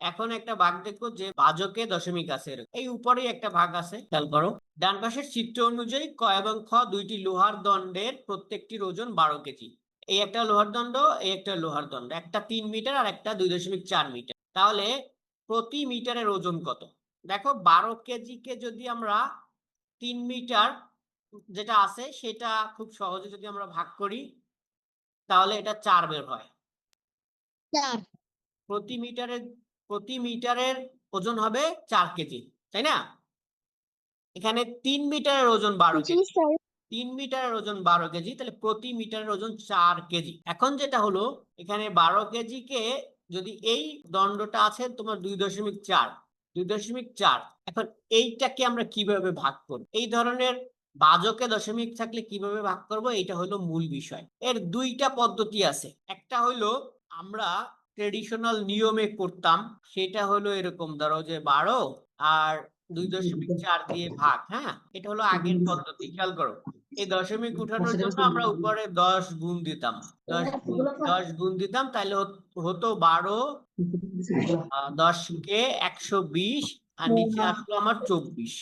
এখন একটা ভাগ দেখো যে ভাজকে দশমিক আছে, এই উপরেই একটা ভাগ আছে, খেয়াল করো। ডান পাশের চিত্র অনুযায়ী ক এবং খ দুইটি লোহার দণ্ডের প্রত্যেকটির ওজন 12 কেজি। এই একটা লোহার দণ্ড, এই একটা লোহার দণ্ড, একটা 3 মিটার আর একটা 2.4 মিটার। তাহলে প্রতি মিটারের ওজন কত? দেখো 12 কেজিকে যদি আমরা 3 মিটার যেটা আছে সেটা খুব সহজে যদি আমরা ভাগ করি তাহলে এটা 4 বের হয়। প্রতি মিটারের ওজন হবে 4 কেজি, তাই না? এখানে 3 মিটারের ওজন 12 কেজি। 3 মিটারের ওজন 12 কেজি, তাহলে প্রতি মিটারের ওজন 4 কেজি। এখন যেটা হলো, এখানে 12 কেজিকে যদি এই দণ্ডটা আছে তোমার 2.4, এখন এইটাকে আমরা কিভাবে ভাগ করব? এই ধরনের ভাজকে দশমিক থাকলে কিভাবে ভাগ করব, এটা হলো মূল বিষয়। এর দুইটা পদ্ধতি আছে। একটা হলো আমরা ট্রেডিশনাল নিয়মে করতাম, সেটা হলো এরকম, ধরো যে 12 আর 2.4 দিয়ে ভাগ। হ্যাঁ, এটা হলো আগের পদ্ধতি, খেয়াল করো। এই দশমিক উঠানোর জন্য আমরা উপরে 10 গুণ দিতাম, 10 গুণ দিতাম, তাহলে হতো 12, 10 কে 120, আর নিচে আসলো আমার 24।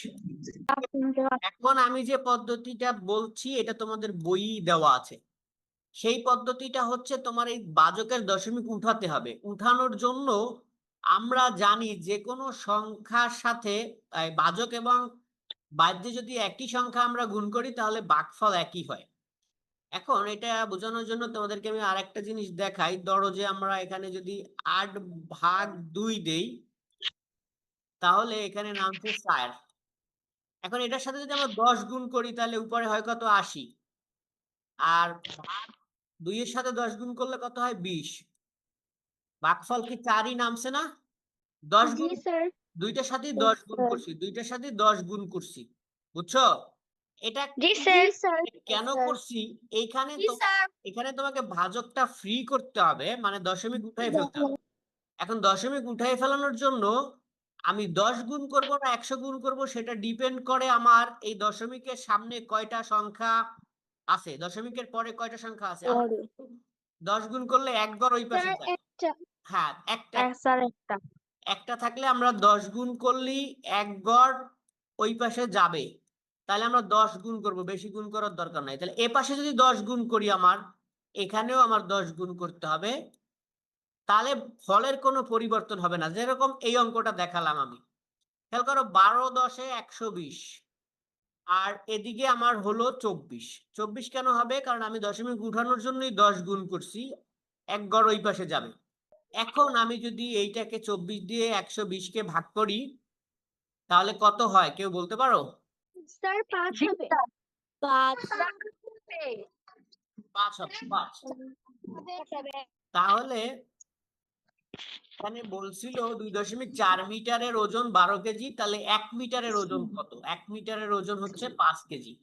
এখন আমি যে পদ্ধতিটা বলছি এটা তোমাদের বই দেওয়া আছে। সেই পদ্ধতিটা হচ্ছে তোমার এই ভাজকের দশমিক উঠাতে হবে। উঠানোর জন্য আমরা জানি যে কোনো সংখ্যার সাথে ভাজক এবং বাহ্যে যদি একই সংখ্যা আমরা গুণ করি তাহলে ভাগফল একই হয়। এখন এটা বোঝানোর জন্য তোমাদেরকে আমি আরেকটা জিনিস দেখাই। ধরো যে আমরা এখানে যদি 8/2 দেই তাহলে এখানে নামছে 4। এখন এটার সাথে যদি আমরা 10 গুণ করি তাহলে উপরে হয় কত, 80। আর 2 এর সাথে 10 গুণ করলে কত হয়, 20। ভাগফল কি 4ই নামছে না? 10 গুণ, দুইটার সাথে 10 গুণ করছি, দুইটার সাথে 10 গুণ করছি, বুঝছো? এটা কেন করছি? এইখানে এখানে তোমাকে ভাজকটা ফ্রি করতে হবে, মানে দশমিক উঠাই ফেলতে হবে। এখন দশমিক উঠাই ফেলানোর জন্য আমি 10 গুণ করব না 100 গুণ করব সেটা ডিপেন্ড করে আমার এই দশমিকের সামনে কয়টা সংখ্যা আছে, দশমিকের পরে কয়টা সংখ্যা আছে। 10 গুণ করলে এক ঘর ওই পাশে যায়। হ্যাঁ, একটা থাকলে আমরা 10 গুণ করলেই এক ঘর ওই পাশে যাবে। তাহলে আমরা 10 গুণ করব, বেশি গুণ করার দরকার নাই। তাহলে এ পাশে যদি 10 গুণ করি, আমার এখানেও আমার 10 গুণ করতে হবে। তাহলে ফলের কোনো পরিবর্তন হবে না। যেরকম এই অঙ্কটা দেখালাম আমি, খেয়াল করো, 12 10 120, আর এদিকে আমার হলো 24। 24 কেন হবে? কারণ আমি দশমিক উঠানোর জন্যই 10 গুণ করছি, এক ঘর ওই পাশে যাবে। এখন আমি যদি এইটাকে 24 দিয়ে 120-কে ভাগ করি তাহলে কত হয়, কেউ বলতে পারো? স্যার 5 হবে। 5 হবে, 5। তাহলে এখানে বলছিল 2.4 মিটারের ওজন 12 কেজি, তাহলে 1 মিটারের ওজন কত? 1 মিটারের ওজন হচ্ছে 5 কেজি।